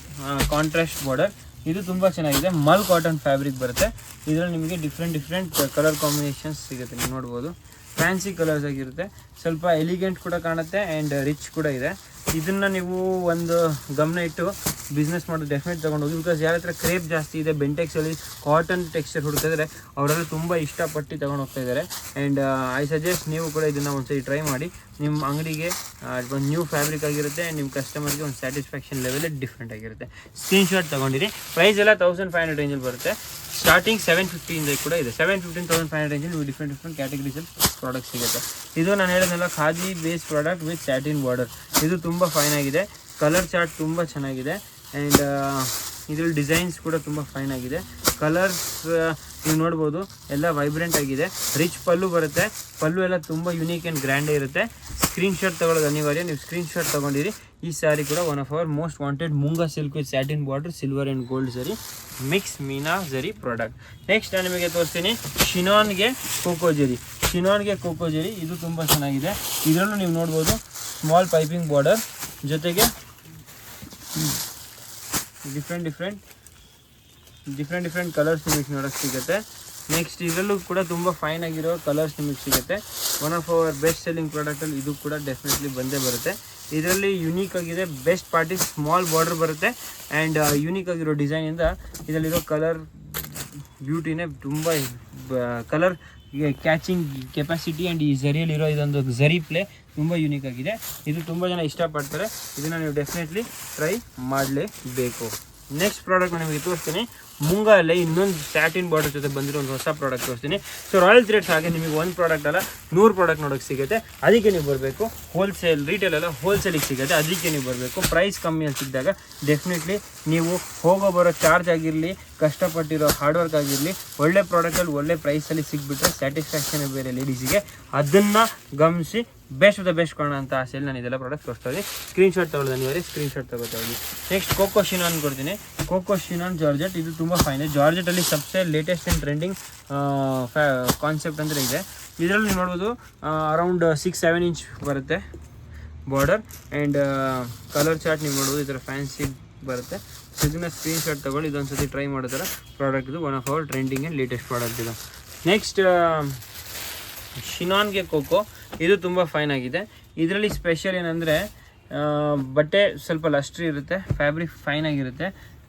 contrast border. ಇದು ತುಂಬ ಚೆನ್ನಾಗಿದೆ. ಮಲ್ ಕಾಟನ್ ಫ್ಯಾಬ್ರಿಕ್ ಬರುತ್ತೆ. ಇದರಲ್ಲಿ ನಿಮಗೆ ಡಿಫ್ರೆಂಟ್ ಕಲರ್ ಕಾಂಬಿನೇಷನ್ಸ್ ಸಿಗುತ್ತೆ. ನೀವು ನೋಡ್ಬೋದು ಫ್ಯಾನ್ಸಿ ಕಲರ್ಸ್ ಆಗಿರುತ್ತೆ. ಸ್ವಲ್ಪ ಎಲಿಗೆಂಟ್ ಕೂಡ ಕಾಣುತ್ತೆ ಆ್ಯಂಡ್ ರಿಚ್ ಕೂಡ ಇದೆ. ಇದನ್ನು ನೀವು ಒಂದು ಗಮನ ಇಟ್ಟು ಬಿಸ್ನೆಸ್ ಮಾಡೋದು ಡೆಫಿನೆಟ್ ತೊಗೊಂಡೋಗಿ. ಬಿಕಾಸ್ ಯಾರ ಹತ್ರ ಕ್ರೇಪ್ ಜಾಸ್ತಿ ಇದೆ, ಬೆಂಟೆಕ್ಸಲ್ಲಿ ಕಾಟನ್ ಟೆಕ್ಸ್ಚರ್ ಹುಡುಕಿದ್ರೆ ಅವರೆಲ್ಲ ತುಂಬ ಇಷ್ಟಪಟ್ಟು ತೊಗೊಂಡು ಹೋಗ್ತಾ ಇದ್ದಾರೆ. ಆ್ಯಂಡ್ ಐ ಸಜೆಸ್ಟ್ ನೀವು ಕೂಡ ಇದನ್ನು ಒಂದ್ಸರಿ ಟ್ರೈ ಮಾಡಿ. ನಿಮ್ಮ ಅಂಗಡಿಗೆ ಒಂದು ನ್ಯೂ ಫ್ಯಾಬ್ರಿಕ್ ಆಗಿರುತ್ತೆ. ಆ್ಯಂಡ್ ನಿಮ್ಮ ಕಸ್ಟಮರ್ಗೆ ಒಂದು ಸ್ಯಾಟಿಸ್ಫ್ಯಾಕ್ಷನ್ ಲೆವೆಲ್ ಡಿಫ್ರೆಂಟ್ ಆಗಿರುತ್ತೆ. ಸ್ಕ್ರೀನ್ಶಾಟ್ ತೊಗೊಂಡಿರಿ. ಪ್ರೈಸ್ ಎಲ್ಲ 1,500 ರೇಂಜಲ್ಲಿ ಬರುತ್ತೆ. ಸ್ಟಾರ್ಟಿಂಗ್ 750 ಕೂಡ ಇದೆ. 715,500 ರೇಂಜಲ್ಲಿ ನೀವು ಡಿಫ್ರೆಂಟ್ ಕ್ಯಾಟಗರೀಸಲ್ಲಿ ಪ್ರಾಡಕ್ಟ್ ಸಿಗುತ್ತೆ. ಇದು ನಾನು ಹೇಳಿದ್ನಲ್ಲ, khadi base product with satin border. ಇದು ತುಂಬ ಫೈನ್ ಆಗಿದೆ. ಕಲರ್ ಚಾರ್ಟ್ ತುಂಬ ಚೆನ್ನಾಗಿದೆ. ಆ್ಯಂಡ್ ಇದರಲ್ಲಿ ಡಿಸೈನ್ಸ್ ಕೂಡ ತುಂಬ ಫೈನ್ ಆಗಿದೆ. ಕಲರ್ಸ್ ನೀವು ನೋಡ್ಬೋದು ಎಲ್ಲ ವೈಬ್ರೆಂಟ್ ಆಗಿದೆ. ರಿಚ್ ಪಲ್ಲು ಬರುತ್ತೆ. ಪಲ್ಲು ಎಲ್ಲ ತುಂಬ ಯುನೀಕ್ ಆ್ಯಂಡ್ ಗ್ರ್ಯಾಂಡೇ ಇರುತ್ತೆ. ಸ್ಕ್ರೀನ್ಶಾಟ್ ತೊಗೊಳ್ಳೋದು ಅನಿವಾರ್ಯ. ನೀವು ಸ್ಕ್ರೀನ್ಶಾಟ್ ತೊಗೊಂಡಿರಿ. ಈ ಸ್ಯಾರಿ ಕೂಡ one of our most wanted munga silk with satin border, silver and gold zari, mix meena zari product. Next ನಾನು ನಿಮಗೆ ತೋರಿಸ್ತೀನಿ ಶಿನಾನ್ಗೆ ಕೋಕೋ ಜರಿ. ಇದು ತುಂಬ ಚೆನ್ನಾಗಿದೆ. ಇದರಲ್ಲೂ ನೀವು ನೋಡ್ಬೋದು ಸ್ಮಾಲ್ ಪೈಪಿಂಗ್ ಬಾರ್ಡರ್ ಜೊತೆಗೆ ಡಿಫ್ರೆಂಟ್ ಕಲರ್ಸ್ ನಿಮಗೆ ನೋಡೋಕ್ಕೆ ಸಿಗುತ್ತೆ. ನೆಕ್ಸ್ಟ್ ಇದರಲ್ಲೂ ಕೂಡ ತುಂಬ ಫೈನ್ ಆಗಿರೋ ಕಲರ್ಸ್ ನಿಮಗೆ ಸಿಗುತ್ತೆ. One of our best selling ಪ್ರಾಡಕ್ಟಲ್ಲಿ ಇದು ಕೂಡ ಡೆಫಿನೆಟ್ಲಿ ಬಂದೇ ಬರುತ್ತೆ. ಇದರಲ್ಲಿ ಯುನೀಕ್ ಆಗಿದೆ. ಬೆಸ್ಟ್ ಪಾರ್ಟಿ ಸ್ಮಾಲ್ ಬಾರ್ಡರ್ ಬರುತ್ತೆ. ಆ್ಯಂಡ್ ಯುನೀಕ್ ಆಗಿರೋ ಡಿಸೈನಿಂದ ಇದರಲ್ಲಿರೋ ಕಲರ್ ಬ್ಯೂಟಿನೇ ತುಂಬ ಕಲರ್ ಕ್ಯಾಚಿಂಗ್ ಕೆಪಾಸಿಟಿ ಆ್ಯಂಡ್ ಈ ಝರಿಯಲ್ಲಿರೋ ಇದೊಂದು ಝರಿ ಪ್ಲೇ ತುಂಬ ಯುನೀಕ್ ಆಗಿದೆ. ಇದು ತುಂಬ ಜನ ಇಷ್ಟಪಡ್ತಾರೆ. ಇದನ್ನು ನೀವು ಡೆಫಿನೆಟ್ಲಿ ಟ್ರೈ ಮಾಡಲೇಬೇಕು. ನೆಕ್ಸ್ಟ್ ಪ್ರಾಡಕ್ಟ್ ನಾನು ನಿಮಗೆ ತೋರಿಸ್ತೀನಿ. ಮುಂಗಲ್ಲೇ ಇನ್ನೊಂದು ಸ್ಯಾಟಿನ್ ಬಾರ್ಡರ್ ಜೊತೆ ಬಂದಿರೋ ಒಂದು ಹೊಸ ಪ್ರಾಡಕ್ಟ್ ತೋರಿಸ್ತೀನಿ. ಸೊ ರಾಯಲ್ ಥ್ರೆಡ್ಸ್ ಹಾಗೆ ನಿಮಗೆ ಒಂದು ಪ್ರಾಡಕ್ಟ್ ಅಲ್ಲ 100 ಪ್ರಾಡಕ್ಟ್ ನೋಡೋಕೆ ಸಿಗುತ್ತೆ. ಅದಕ್ಕೆ ನೀವು ಬರಬೇಕು. ಹೋಲ್ಸೇಲ್ ರಿಟೇಲ್ ಎಲ್ಲ ಹೋಲ್ಸೇಲಿಗೆ ಸಿಗುತ್ತೆ, ಅದಕ್ಕೆ ನೀವು ಬರಬೇಕು. ಪ್ರೈಸ್ ಕಮ್ಮಿ ಅಂತ ಸಿಕ್ಕಿದಾಗ ಡೆಫಿನೆಟ್ಲಿ ನೀವು ಹೋಗೋ ಬರೋ ಚಾರ್ಜ್ ಆಗಿರಲಿ, ಕಷ್ಟಪಟ್ಟಿರೋ ಹಾರ್ಡ್ ವರ್ಕ್ ಆಗಿರಲಿ, ಒಳ್ಳೆ ಪ್ರಾಡಕ್ಟಲ್ಲಿ ಒಳ್ಳೆ ಪ್ರೈಸಲ್ಲಿ ಸಿಕ್ಬಿಟ್ರೆ ಸ್ಯಾಟಿಸ್ಫ್ಯಾಕ್ಷನ್ ಬೇರೆ ಲೇಡೀಸಿಗೆ. ಅದನ್ನು ಗಮನಿಸಿ ಬೆಸ್ಟ್ ಆಫ್ ದ ಬೆಸ್ಟ್ ಕೊಡೋಣ ಅಂತ ಆಸೆಯಲ್ಲಿ ನಾನು ಇದೆಲ್ಲ ಪ್ರಾಡಕ್ಟ್ ತೋರಿಸ್ತಾ ಇದ್ದೀನಿ. ಸ್ಕ್ರೀನ್ಶಾಟ್ ತೊಗೊಳ್ಳೋದು ಅನಿವಾರ್ಯ, ಸ್ಕ್ರೀನ್ಶಾಟ್ ತೊಗೋತಾ ಇದ್ದೀನಿ. ನೆಕ್ಸ್ಟ್ ಕೋಕೋ ಶಿನಾನ್ ಕೊಡ್ತೀನಿ. ಕೋಕೋ ಶಿನಾನ್ ಜಾರ್ಜೆಟ್, ಇದು ತುಂಬ ಫೈನ್. ಜಾರ್ಜೆಟಲ್ಲಿ ಸಬ್ಸೆ ಲೇಟೆಸ್ಟ್ ಆ್ಯಂಡ್ ಟ್ರೆಂಡಿಂಗ್ ಕಾನ್ಸೆಪ್ಟ್ ಅಂದರೆ ಇದೆ. ಇದರಲ್ಲಿ ನೀವು ನೋಡ್ಬೋದು ಅರೌಂಡ್ 6-7 ಇಂಚ್ ಬರುತ್ತೆ ಬಾರ್ಡರ್. ಆ್ಯಂಡ್ ಕಲರ್ ಚಾರ್ಟ್ ನೀವು ನೋಡ್ಬೋದು, ಈ ಥರ ಫ್ಯಾನ್ಸಿ ಬರುತ್ತೆ. ಸೊ ಇದನ್ನ ಸ್ಕ್ರೀನ್ಶಾಟ್ ತೊಗೊಳ್ಳಿ, ಇದೊಂದು ಸತಿ ಟ್ರೈ ಮಾಡೋ ಥರ ಪ್ರಾಡಕ್ಟ್ ಇದು. One of our trending and latest product ಇದು. ನೆಕ್ಸ್ಟ್ ಶಿನಾನ್ಗೆ ಕೋಕೋ, ಇದು ತುಂಬ ಫೈನ್ ಆಗಿದೆ. ಇದರಲ್ಲಿ ಸ್ಪೆಷಲ್ ಏನಂದರೆ ಬಟ್ಟೆ ಸ್ವಲ್ಪ ಲಸ್ಟ್ರಿ ಇರುತ್ತೆ, ಫ್ಯಾಬ್ರಿಕ್ ಫೈನ್ ಆಗಿರುತ್ತೆ,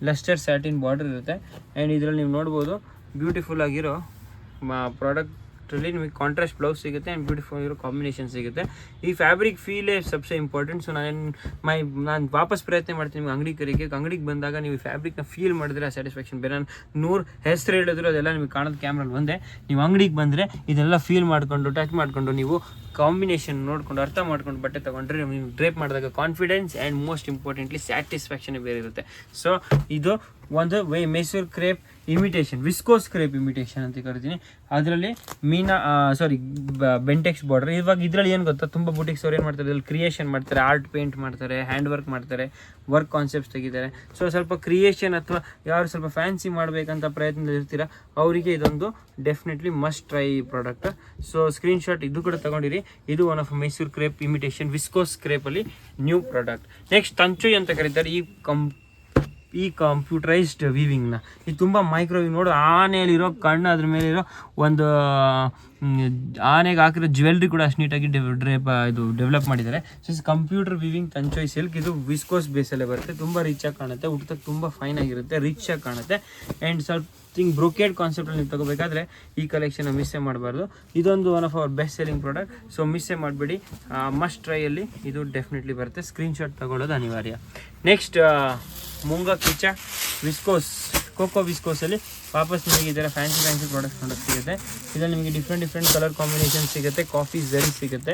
ಲಸ್ಟರ್ ಸ್ಯಾಟಿನ್ ಬಾರ್ಡರ್ ಇರುತ್ತೆ. ಆ್ಯಂಡ್ ಇದರಲ್ಲಿ ನೀವು ನೋಡ್ಬೋದು ಬ್ಯೂಟಿಫುಲ್ ಆಗಿರೋ ಪ್ರಾಡಕ್ಟಲ್ಲಿ ನಿಮಗೆ ಕಾಂಟ್ರಾಸ್ಟ್ ಬ್ಲೌಸ್ ಸಿಗುತ್ತೆ ಆ್ಯಂಡ್ ಬ್ಯೂಟಿಫುಲ್ ಆಗಿರೋ ಕಾಂಬಿನೇಷನ್ ಸಿಗುತ್ತೆ. ಈ ಫ್ಯಾಬ್ರಿಕ್ ಫೀಲೇ ಸಬ್ಸೆ ಇಂಪಾರ್ಟೆಂಟ್. ಸೊ ನಾನು ವಾಪಸ್ ಪ್ರಯತ್ನ ಮಾಡ್ತೀನಿ ನಿಮ್ಗೆ ಅಂಗಡಿಗೆ ಬಂದಾಗ ನೀವು ಫ್ಯಾಬ್ರಿಕ್ನ ಫೀಲ್ ಮಾಡಿದ್ರೆ ಆ ಸ್ಯಾಟಿಸ್ಫ್ಯಾಕ್ಷನ್ ಬೇರೆ. ನಾನು 100 ಹೆಸರು ಹೇಳಿದ್ರು ಅದೆಲ್ಲ ನಿಮಗೆ ಕಾಣೋದು ಕ್ಯಾಮ್ರಲ್ಲಿ ಒಂದೇ. ನೀವು ಅಂಗಡಿಗೆ ಬಂದರೆ ಇದೆಲ್ಲ ಫೀಲ್ ಮಾಡಿಕೊಂಡು ಟಚ್ ಮಾಡಿಕೊಂಡು ನೀವು ಕಾಂಬಿನೇಷನ್ ನೋಡಿಕೊಂಡು ಅರ್ಥ ಮಾಡ್ಕೊಂಡು ಬಟ್ಟೆ ತೊಗೊಂಡ್ರೆ ನೀವು ಡ್ರೇಪ್ ಮಾಡಿದಾಗ confidence and most importantly satisfaction ಬೇರೆ ಇರುತ್ತೆ. ಸೊ ಇದು ಒಂದು Mysuru crepe imitation, viscose crepe imitation ಅಂತ ಕರಿತೀನಿ. ಅದರಲ್ಲಿ ಬೆಂಟೆಕ್ಸ್ ಬಾರ್ಡರ್. ಇವಾಗ ಇದರಲ್ಲಿ ಏನು ಗೊತ್ತಾ, ತುಂಬ ಬುಟಿಕ್ಸ್ ಅವ್ರು ಏನು ಮಾಡ್ತಾರೆ, ಇದ್ರಲ್ಲಿ ಕ್ರಿಯೇಷನ್ ಮಾಡ್ತಾರೆ, ಆರ್ಟ್ ಪೇಂಟ್ ಮಾಡ್ತಾರೆ, ಹ್ಯಾಂಡ್ ವರ್ಕ್ ಮಾಡ್ತಾರೆ, ವರ್ಕ್ ಕಾನ್ಸೆಪ್ಟ್ಸ್ ತೆಗಿತಾರೆ. ಸೊ ಸ್ವಲ್ಪ ಕ್ರಿಯೇಷನ್ ಅಥವಾ ಯಾರು ಸ್ವಲ್ಪ ಫ್ಯಾನ್ಸಿ ಮಾಡಬೇಕಂತ ಪ್ರಯತ್ನದಲ್ಲಿ ಇರ್ತೀರ ಅವರಿಗೆ ಇದೊಂದು definitely must try product. So screenshot ಇದು ಕೂಡ ತಗೊಂಡಿರಿ. ಇದು one of Mysore crepe imitation viscose ಕ್ರೇಪಲ್ಲಿ ನ್ಯೂ ಪ್ರಾಡಕ್ಟ್. ನೆಕ್ಸ್ಟ್ ತಂಚೋಯ್ ಅಂತ ಕರೀತಾರೆ ಈ ಕಂಪ್ಯೂಟರೈಸ್ಡ್ ವೀವಿಂಗ್ನ. ಇದು ತುಂಬ ಮೈಕ್ರೋವೇವ್ ನೋಡು, ಆನೆಯಲ್ಲಿರೋ ಕಣ್ಣು ಅದ್ರ ಮೇಲಿರೋ ಒಂದು ಆನೆಗೆ ಹಾಕಿರೋ ಜ್ಯುವೆಲ್ರಿ ಕೂಡ ಅಷ್ಟು ನೀಟಾಗಿ ಡೆವಲಪ್ ಮಾಡಿದ್ದಾರೆ. So computer weaving tanchoi silk. ಇದು ವಿಸ್ಕೋಸ್ ಬೇಸಲ್ಲೇ ಬರುತ್ತೆ, ತುಂಬ ರಿಚಾಗಿ ಕಾಣುತ್ತೆ, ಉಡ್ತಕ್ಕೆ ತುಂಬ ಫೈನ್ ಆಗಿರುತ್ತೆ, ರಿಚಾಗಿ ಕಾಣುತ್ತೆ. ಆ್ಯಂಡ್ ಥಿಂಗ್ ಬ್ರೊಕೇಡ್ ಕಾನ್ಸೆಪ್ಟಲ್ಲಿ ನೀವು ತಗೋಬೇಕಾದ್ರೆ ಈ ಕಲೆಕ್ಷನ್ ಮಿಸ್ಸೇ ಮಾಡಬಾರ್ದು. ಇದೊಂದು one of our best selling product. So ಮಿಸ್ಸೇ ಮಾಡಬೇಡಿ, ಮಸ್ಟ್ ಟ್ರೈಯಲ್ಲಿ ಇದು ಡೆಫಿನೆಟ್ಲಿ ಬರುತ್ತೆ. ಸ್ಕ್ರೀನ್ಶಾಟ್ ತಗೊಳ್ಳೋದು ಅನಿವಾರ್ಯ. Next munga kicha viscose, coco ವಿಸ್ಕೋಸಲ್ಲಿ ವಾಪಸ್ ನಿಮಗೆ ಈ ಥರ ಫ್ಯಾನ್ಸಿ ಪ್ರಾಡಕ್ಟ್ಸ್ ನೋಡೋಕ್ಕೆ ಸಿಗುತ್ತೆ. ಇದರಲ್ಲಿ ನಿಮಗೆ ಡಿಫ್ರೆಂಟ್ ಕಲರ್ ಕಾಂಬಿನೇಷನ್ ಸಿಗುತ್ತೆ, ಕಾಫಿ ಝರಿ ಸಿಗುತ್ತೆ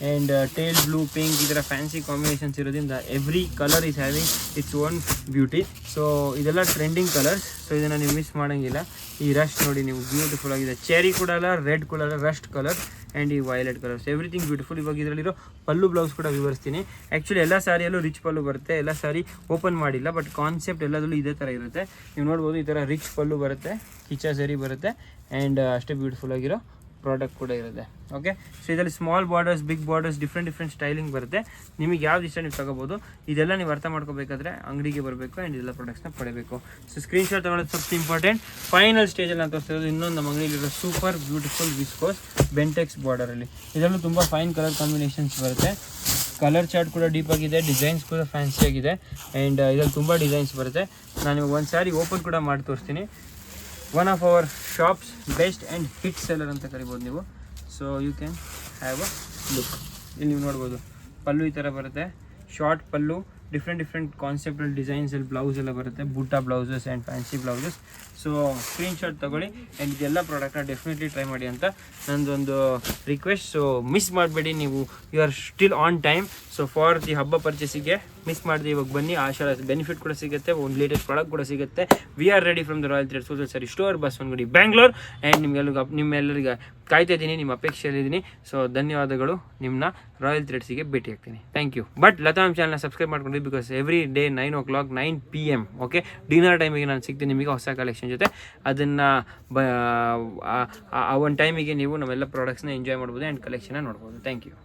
ಆ್ಯಂಡ್ ಟೇಲ್ ಬ್ಲೂ, ಪಿಂಕ್, ಈ ಥರ ಫ್ಯಾನ್ಸಿ ಕಾಂಬಿನೇಷನ್ಸ್ ಇರೋದ್ರಿಂದ every colour is having its own beauty. So ಇದೆಲ್ಲ ಟ್ರೆಂಡಿಂಗ್ ಕಲರ್ಸ್. ಸೊ ಇದನ್ನು ನೀವು ಮಿಸ್ ಮಾಡೋಂಗಿಲ್ಲ. ಈ ರಸ್ಟ್ ನೋಡಿ ನೀವು, ಬ್ಯೂಟಿಫುಲ್ ಆಗಿದೆ. ಚೆರಿ ಕೂಡ ಅಲ್ಲ, ರೆಡ್ ಕೂಡ ಅಲ್ಲ, ರಸ್ಟ್ ಕಲರ್ ಆ್ಯಂಡ್ ಈ ವೈಲೆಟ್ ಕಲರ್ಸ್, ಎವ್ರಿಥಿಂಗ್ ಬ್ಯೂಟಿಫುಲ್. ಇವಾಗ ಇದರಲ್ಲಿರೋ ಪಲ್ಲು ಬ್ಲೌಸ್ ಕೂಡ ವಿವರಿಸ್ತೀನಿ. ಆ್ಯಕ್ಚುಲಿ ಎಲ್ಲ ಸಾರಿಯಲ್ಲೂ ರಿಚ್ ಪಲ್ಲು ಬರುತ್ತೆ, ಎಲ್ಲ ಸಾರಿ ಓಪನ್ ಮಾಡಿಲ್ಲ, ಬಟ್ ಕಾನ್ಸೆಪ್ಟ್ ಎಲ್ಲದರಲ್ಲೂ ಇದೇ ಥರ ಇರುತ್ತೆ. ನೀವು ನೋಡ್ಬೋದು ಈ ಥರ ರಿಚ್ ಪಲ್ಲು ಬರುತ್ತೆ, ಕಿಚಾ ಸರಿ ಬರುತ್ತೆ ಆ್ಯಂಡ್ ಅಷ್ಟೇ ಬ್ಯೂಟಿಫುಲ್ ಆಗಿರೋ ಪ್ರಾಡಕ್ಟ್ ಕೂಡ ಇರುತ್ತೆ. ಓಕೆ, ಸೊ ಇದರಲ್ಲಿ small borders, big borders, different styling ಬರುತ್ತೆ. ನಿಮಗೆ ಯಾವ್ದು ಇಷ್ಟ ನೀವು ತಗೋಬೋದು. ಇದೆಲ್ಲ ನೀವು ಅರ್ಥ ಮಾಡ್ಕೋಬೇಕಾದ್ರೆ ಅಂಗಡಿಗೆ ಬರಬೇಕು ಆ್ಯಂಡ್ ಇದೆಲ್ಲ ಪ್ರಾಡಕ್ಟ್ಸ್ನ ಪಡಿಬೇಕು. ಸೊ ಸ್ಕ್ರೀನ್ಶಾಟ್ ತಗೊಳ್ಳೋದು ಸ್ವಲ್ಪ ಇಂಪಾರ್ಟೆಂಟ್. ಫೈನಲ್ ಸ್ಟೇಜಲ್ಲಿ ನಾನು ತೋರಿಸ್ತಿರೋದು ಇನ್ನೊಂದು ನಮ್ಮ ಅಂಗಡಿಯಲ್ಲಿರೋ ಸೂಪರ್ ಬ್ಯೂಟಿಫುಲ್ ವಿಸ್ಕೋಸ್ ಬೆಂಟೆಕ್ಸ್ ಬಾರ್ಡರಲ್ಲಿ. ಇದರಲ್ಲೂ ತುಂಬ ಫೈನ್ ಕಲರ್ ಕಾಂಬಿನೇಷನ್ಸ್ ಬರುತ್ತೆ. ಕಲರ್ ಚಾರ್ಟ್ ಕೂಡ ಡೀಪ್ ಆಗಿದೆ, ಡಿಸೈನ್ಸ್ ಕೂಡ ಫ್ಯಾನ್ಸಿ ಆಗಿದೆ ಆ್ಯಂಡ್ ಇದರಲ್ಲಿ ತುಂಬ ಡಿಸೈನ್ಸ್ ಬರುತ್ತೆ. ನಾನು ಒಂದು ಸಾರಿ ಓಪನ್ ಕೂಡ ಮಾಡಿ ತೋರಿಸ್ತೀನಿ. One of our shops best and hit seller ಅಂತ ಕರಿಬೋದು ನೀವು. So you can have a look. ಇಲ್ಲಿ ನೀವು ನೋಡ್ಬೋದು ಪಲ್ಲು ಈ ಥರ ಬರುತ್ತೆ, ಶಾರ್ಟ್ ಪಲ್ಲು, ಡಿಫ್ರೆಂಟ್ ಕಾನ್ಸೆಪ್ಟಲ್ ಡಿಸೈನ್ಸಲ್ಲಿ ಬ್ಲೌಸ್ ಎಲ್ಲ ಬರುತ್ತೆ, butta blouses and fancy blouses. So screenshot ತೊಗೊಳ್ಳಿ ಆ್ಯಂಡ್ ಇದೆಲ್ಲ ಪ್ರಾಡಕ್ಟ್ನ ಡೆಫಿನೆಟ್ಲಿ ಟ್ರೈ ಮಾಡಿ ಅಂತ ನಂದೊಂದು ರಿಕ್ವೆಸ್ಟ್. ಸೊ ಮಿಸ್ ಮಾಡಬೇಡಿ, ನೀವು you are still on time. So for the ಹಬ್ಬ ಪರ್ಚೇಸಿಗೆ ಮಿಸ್ ಮಾಡಿದೆ, ಇವಾಗ ಬನ್ನಿ. ಆಶಾ ಬೆನಿಫಿಟ್ ಕೂಡ ಸಿಗುತ್ತೆ, ಒಂದು ಲೇಟೆಸ್ಟ್ ಪ್ರಾಡಕ್ಟ್ ಕೂಡ ಸಿಗುತ್ತೆ. We are ready from the Royal Threads wholesale sari store, Basavanagudi, Bangalore. And ನಿಮ್ಮೆಲ್ಲರಿಗೆ ಕಾಯ್ತಾ ಇದ್ದೀನಿ, ನಿಮ್ಮ ಅಪೇಕ್ಷೆಯಲ್ಲಿದ್ದೀನಿ. ಸೊ ಧನ್ಯವಾದಗಳು. ನಿಮ್ಮನ್ನ ರಾಯಲ್ ಥ್ರೆಡ್ಸಿಗೆ ಭೇಟಿ ಆಗ್ತೀನಿ. Thank you. ಬಟ್ ಲತಾ ಚಾನಲ್ನ ಸಬ್ಸ್ಕ್ರೈಬ್ ಮಾಡ್ಕೊಂಡು, because every day 9 o'clock 9 PM okay, dinner ಟೈಮಿಗೆ ನಾನು ಸಿಗ್ತೀನಿ ನಿಮಗೆ ಹೊಸ ಕಲೆಕ್ಷನ್ ಜೊತೆ. ಅದನ್ನು ಆ ಒಂದು ಟೈಮಿಗೆ ನೀವು ನಾವೆಲ್ಲ ಪ್ರಾಡಕ್ಟ್ಸ್ನ ಎಂಜಾಯ್ ಮಾಡ್ಬೋದು ಆ್ಯಂಡ್ ಕಲೆಕ್ಷನ್ನ ನೋಡ್ಬೋದು. Thank you.